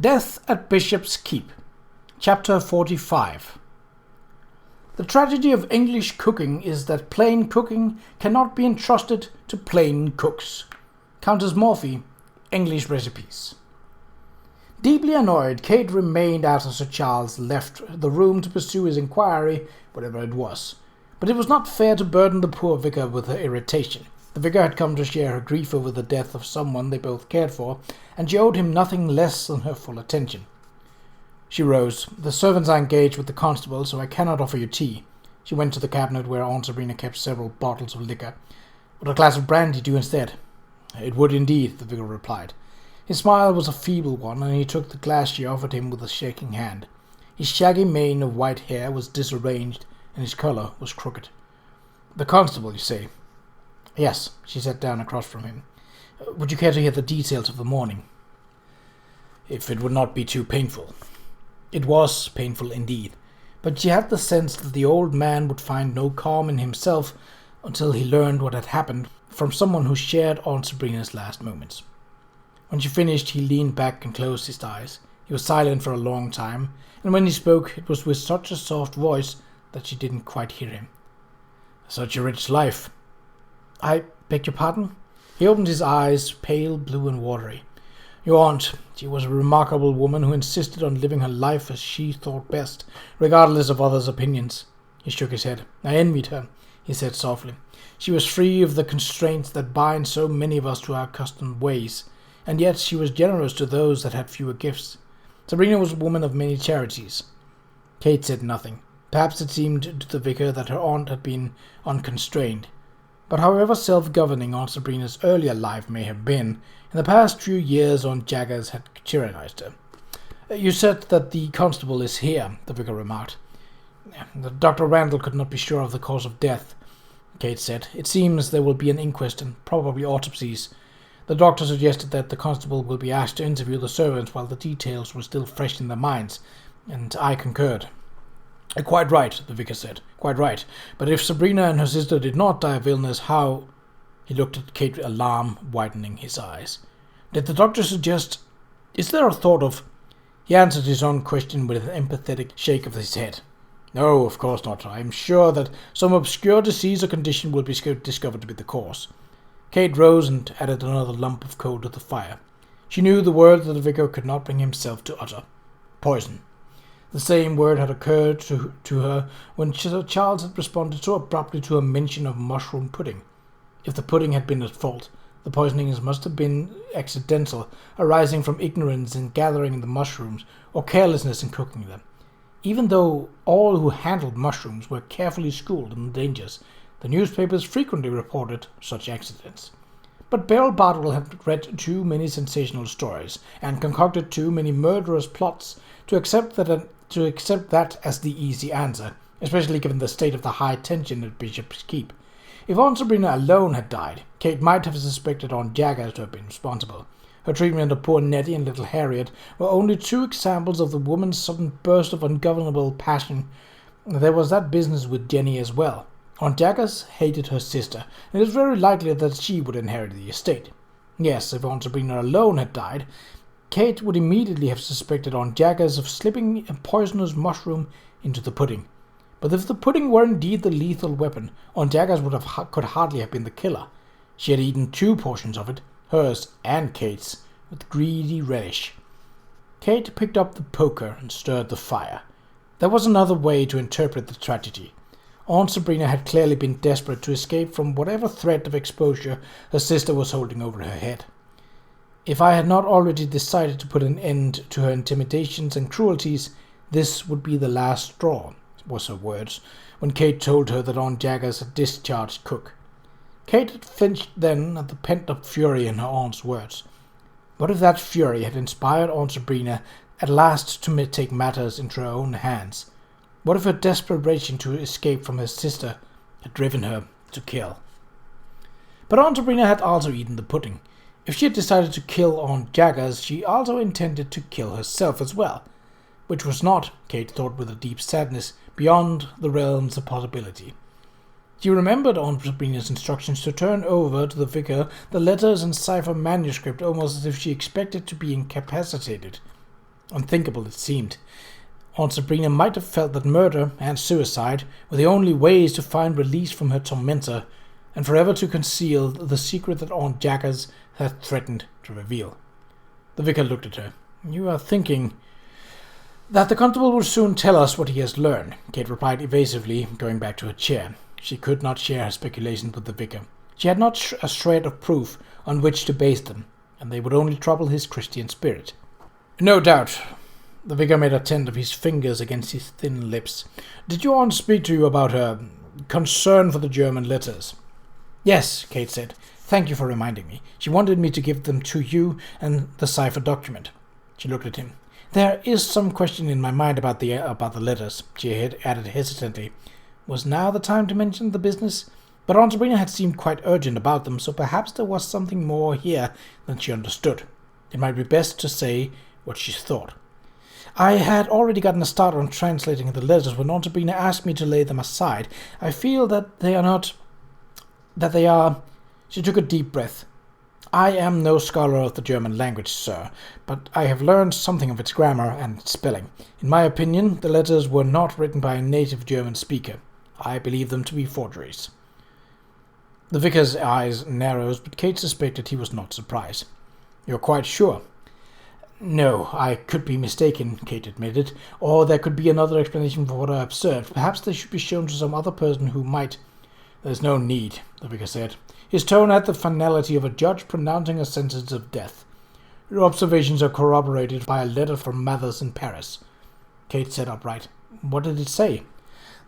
Death at Bishop's Keep, Chapter 45. The tragedy of English cooking is that plain cooking cannot be entrusted to plain cooks. Countess Morphy, English Recipes. Deeply annoyed, Kate remained after Sir Charles left the room to pursue his inquiry, whatever it was. But it was not fair to burden the poor vicar with her irritation. The vicar had come to share her grief over the death of someone they both cared for, and she owed him nothing less than her full attention. She rose. "The servants are engaged with the constable, so I cannot offer you tea." She went to the cabinet where Aunt Sabrina kept several bottles of liquor. "Would a glass of brandy do instead?" "It would indeed," the vicar replied. His smile was a feeble one, and he took the glass she offered him with a shaking hand. His shaggy mane of white hair was disarranged, and his colour was crooked. "The constable, you say?" "Yes." She sat down across from him. "Would you care to hear the details of the morning?" "If it would not be too painful." It was painful indeed, but she had the sense that the old man would find no calm in himself until he learned what had happened from someone who shared Aunt Sabrina's last moments. When she finished, he leaned back and closed his eyes. He was silent for a long time, and when he spoke, it was with such a soft voice that she didn't quite hear him. "Such a rich life." "I beg your pardon?" He opened his eyes, pale, blue, and watery. "Your aunt, she was a remarkable woman who insisted on living her life as she thought best, regardless of others' opinions." He shook his head. "I envied her," he said softly. "She was free of the constraints that bind so many of us to our accustomed ways, and yet she was generous to those that had fewer gifts. Sabrina was a woman of many charities." Kate said nothing. Perhaps it seemed to the vicar that her aunt had been unconstrained. But however self-governing Aunt Sabrina's earlier life may have been, in the past few years Aunt Jaggers had tyrannized her. "You said that the constable is here," the vicar remarked. "Dr. Randall could not be sure of the cause of death," Kate said. "It seems there will be an inquest and probably autopsies. The doctor suggested that the constable will be asked to interview the servants while the details were still fresh in their minds, and I concurred." "Quite right," the vicar said. "Quite right. But if Sabrina and her sister did not die of illness, how—" He looked at Kate, alarm widening his eyes. "Did the doctor suggest— Is there a thought of—" He answered his own question with an empathetic shake of his head. "No, of course not. I am sure that some obscure disease or condition will be discovered to be the cause." Kate rose and added another lump of coal to the fire. She knew the word that the vicar could not bring himself to utter. Poison. The same word had occurred to her when Sir Charles had responded so abruptly to a mention of mushroom pudding. If the pudding had been at fault, the poisonings must have been accidental, arising from ignorance in gathering the mushrooms or carelessness in cooking them. Even though all who handled mushrooms were carefully schooled in the dangers, the newspapers frequently reported such accidents. But Beryl Bardwell had read too many sensational stories and concocted too many murderous plots to accept that as the easy answer, especially given the state of the high tension at Bishop's Keep. If Aunt Sabrina alone had died, Kate might have suspected Aunt Jaggers to have been responsible. Her treatment of poor Nettie and little Harriet were only two examples of the woman's sudden burst of ungovernable passion. There was that business with Jenny as well. Aunt Jaggers hated her sister, and it was very likely that she would inherit the estate. Yes, if Aunt Sabrina alone had died, Kate would immediately have suspected Aunt Jaggers of slipping a poisonous mushroom into the pudding. But if the pudding were indeed the lethal weapon, Aunt Jaggers could hardly have been the killer. She had eaten two portions of it, hers and Kate's, with greedy relish. Kate picked up the poker and stirred the fire. There was another way to interpret the tragedy. Aunt Sabrina had clearly been desperate to escape from whatever threat of exposure her sister was holding over her head. "If I had not already decided to put an end to her intimidations and cruelties, this would be the last straw," was her words, when Kate told her that Aunt Jaggers had discharged cook. Kate had flinched then at the pent-up fury in her aunt's words. What if that fury had inspired Aunt Sabrina at last to take matters into her own hands? What if her desperation to escape from her sister had driven her to kill? But Aunt Sabrina had also eaten the pudding. If she had decided to kill Aunt Jaggers, she also intended to kill herself as well, which was not, Kate thought with a deep sadness, beyond the realms of possibility. She remembered Aunt Sabrina's instructions to turn over to the vicar the letters and cipher manuscript almost as if she expected to be incapacitated. Unthinkable it seemed. Aunt Sabrina might have felt that murder and suicide were the only ways to find release from her tormentor and forever to conceal the secret that Aunt Jaggers had threatened to reveal. The vicar looked at her. "You are thinking that the constable will soon tell us what he has learned," Kate replied evasively, going back to her chair. She could not share her speculations with the vicar. She had not a shred of proof on which to base them, and they would only trouble his Christian spirit. "No doubt." The vicar made a tent of his fingers against his thin lips. "Did your aunt speak to you about her concern for the German letters?" "Yes," Kate said. "Thank you for reminding me. She wanted me to give them to you and the cipher document." She looked at him. "There is some question in my mind about the letters," she had added hesitantly. Was now the time to mention the business? But Aunt Sabrina had seemed quite urgent about them, so perhaps there was something more here than she understood. It might be best to say what she thought. "I had already gotten a start on translating the letters when Aunt Sabrina asked me to lay them aside. I feel that they are... She took a deep breath. "I am no scholar of the German language, sir, but I have learned something of its grammar and its spelling. In my opinion, the letters were not written by a native German speaker. I believe them to be forgeries." The vicar's eyes narrowed, but Kate suspected he was not surprised. "You're quite sure?" "No, I could be mistaken," Kate admitted, "or there could be another explanation for what I observed. Perhaps they should be shown to some other person who might—" "There's no need," the vicar said. His tone had the finality of a judge pronouncing a sentence of death. "Your observations are corroborated by a letter from Mathers in Paris." Kate sat upright. "What did it say?"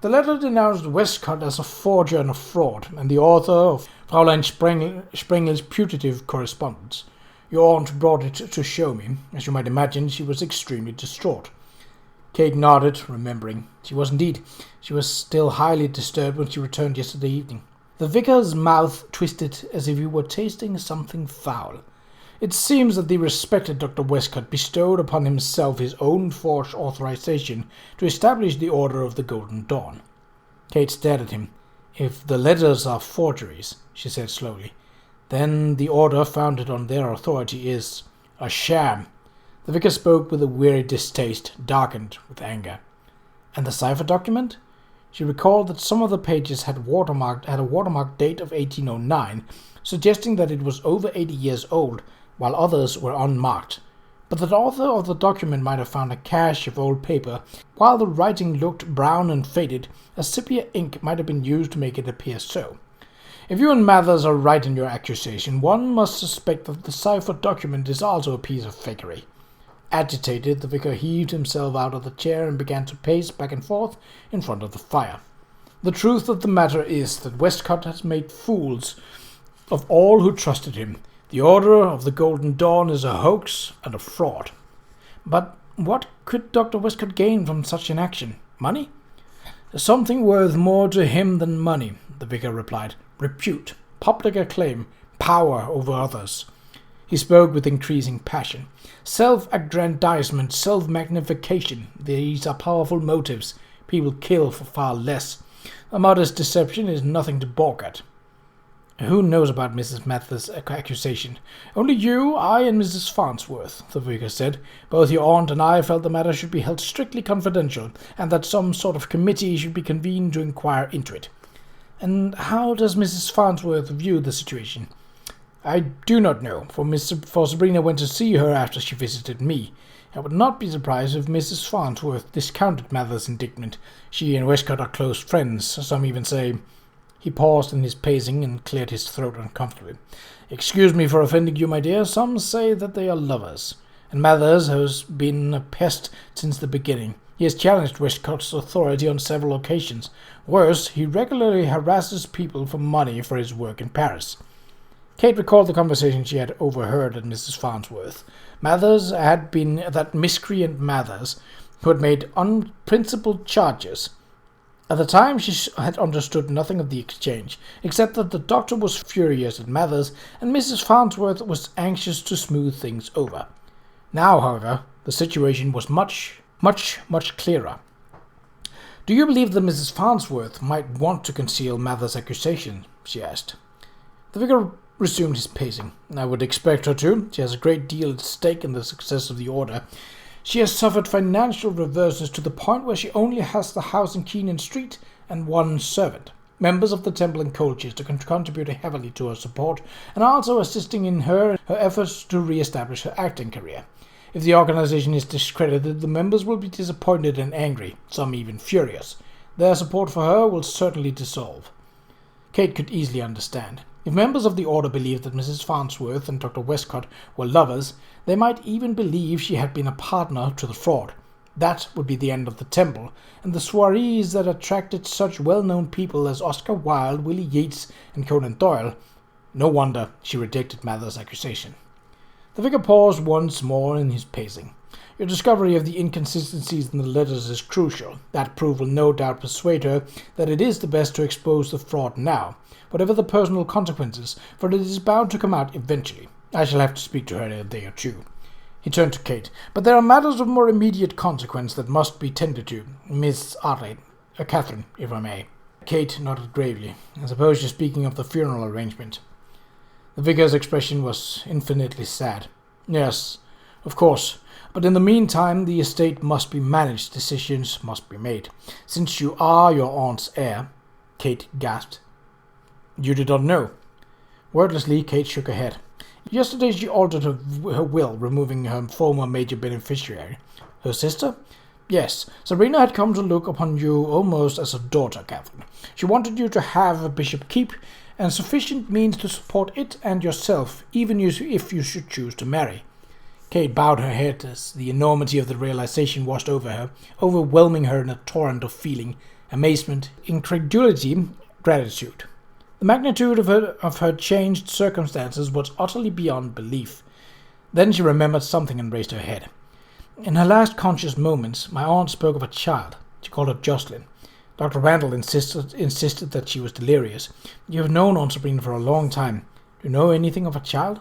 "The letter denounced Westcott as a forger and a fraud, and the author of Fräulein Sprengel's putative correspondence. Your aunt brought it to show me. As you might imagine, she was extremely distraught." Kate nodded, remembering. She was indeed. She was still highly disturbed when she returned yesterday evening. The vicar's mouth twisted as if he were tasting something foul. "It seems that the respected Dr. Westcott bestowed upon himself his own forged authorization to establish the Order of the Golden Dawn." Kate stared at him. "If the letters are forgeries," she said slowly, "then the order founded on their authority is a sham." The vicar spoke with a weary distaste, darkened with anger. "And the cipher document?" She recalled that some of the pages had a watermark date of 1809, suggesting that it was over 80 years old, while others were unmarked. But the author of the document might have found a cache of old paper. While the writing looked brown and faded, a sepia ink might have been used to make it appear so. "If you and Mathers are right in your accusation, one must suspect that the cipher document is also a piece of fakery." Agitated, the vicar heaved himself out of the chair and began to pace back and forth in front of the fire. "The truth of the matter is that Westcott has made fools of all who trusted him. The Order of the Golden Dawn is a hoax and a fraud." "But what could Dr. Westcott gain from such an action? Money?" "Something worth more to him than money," the vicar replied. "Repute, public acclaim, power over others." He spoke with increasing passion. "Self-aggrandizement, self-magnification, these are powerful motives. People kill for far less. A modest deception is nothing to balk at." "Who knows about Mrs. Mathers' accusation?" "Only you, I, and Mrs. Farnsworth," the vicar said. "Both your aunt and I felt the matter should be held strictly confidential, and that some sort of committee should be convened to inquire into it." "And how does Mrs. Farnsworth view the situation?" "I do not know, for Sabrina went to see her after she visited me. I would not be surprised if Mrs. Farnsworth discounted Mathers' indictment. She and Westcott are close friends. Some even say—" He paused in his pacing and cleared his throat uncomfortably. "Excuse me for offending you, my dear. Some say that they are lovers. And Mathers has been a pest since the beginning. He has challenged Westcott's authority on several occasions. Worse, he regularly harasses people for money for his work in Paris." Kate recalled the conversation she had overheard at Mrs. Farnsworth. Mathers had been that miscreant Mathers who had made unprincipled charges. At the time she had understood nothing of the exchange, except that the doctor was furious at Mathers and Mrs. Farnsworth was anxious to smooth things over. Now, however, the situation was much clearer. "Do you believe that Mrs. Farnsworth might want to conceal Mathers' accusation?" she asked. The vicar resumed his pacing. "I would expect her to. She has a great deal at stake in the success of the order. She has suffered financial reverses to the point where she only has the house in Keenan Street and one servant. Members of the temple in Colchester can contribute heavily to her support and are also assisting in her efforts to re-establish her acting career. If the organization is discredited, the members will be disappointed and angry, some even furious. Their support for her will certainly dissolve. Kate could easily understand. If members of the order believed that Mrs. Farnsworth and Dr. Westcott were lovers, they might even believe she had been a partner to the fraud. That would be the end of the temple, and the soirees that attracted such well-known people as Oscar Wilde, Willie Yeats, and Conan Doyle. No wonder she rejected Mather's accusation. The vicar paused once more in his pacing. Your discovery of the inconsistencies in the letters is crucial. That proof will no doubt persuade her that it is the best to expose the fraud now, whatever the personal consequences, for it is bound to come out eventually. I shall have to speak to her in a day or two. He turned to Kate. But there are matters of more immediate consequence that must be tended to, Miss Arley, Catherine, if I may. Kate nodded gravely. I suppose you're speaking of the funeral arrangement. The vicar's expression was infinitely sad. Yes, of course. But in the meantime, the estate must be managed, decisions must be made. Since you are your aunt's heir, Kate gasped. You did not know? Wordlessly, Kate shook her head. Yesterday she altered her will, removing her former major beneficiary. Her sister? Yes, Sabrina had come to look upon you almost as a daughter, Catherine. She wanted you to have a bishop keep, and sufficient means to support it and yourself, even if you should choose to marry. Kate bowed her head as the enormity of the realization washed over her, overwhelming her in a torrent of feeling, amazement, incredulity, gratitude. The magnitude of her changed circumstances was utterly beyond belief. Then she remembered something and raised her head. In her last conscious moments, my aunt spoke of a child. She called her Jocelyn. Dr. Randall insisted that she was delirious. You have known Aunt Sabrina for a long time. Do you know anything of a child?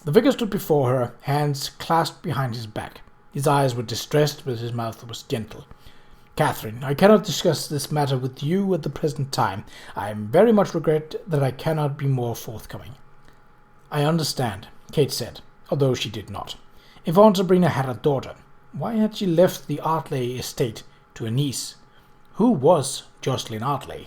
The vicar stood before her, hands clasped behind his back. His eyes were distressed, but his mouth was gentle. Catherine, I cannot discuss this matter with you at the present time. I very much regret that I cannot be more forthcoming. I understand, Kate said, although she did not. If Aunt Sabrina had a daughter, why had she left the Artley estate to a niece? Who was Jocelyn Artley?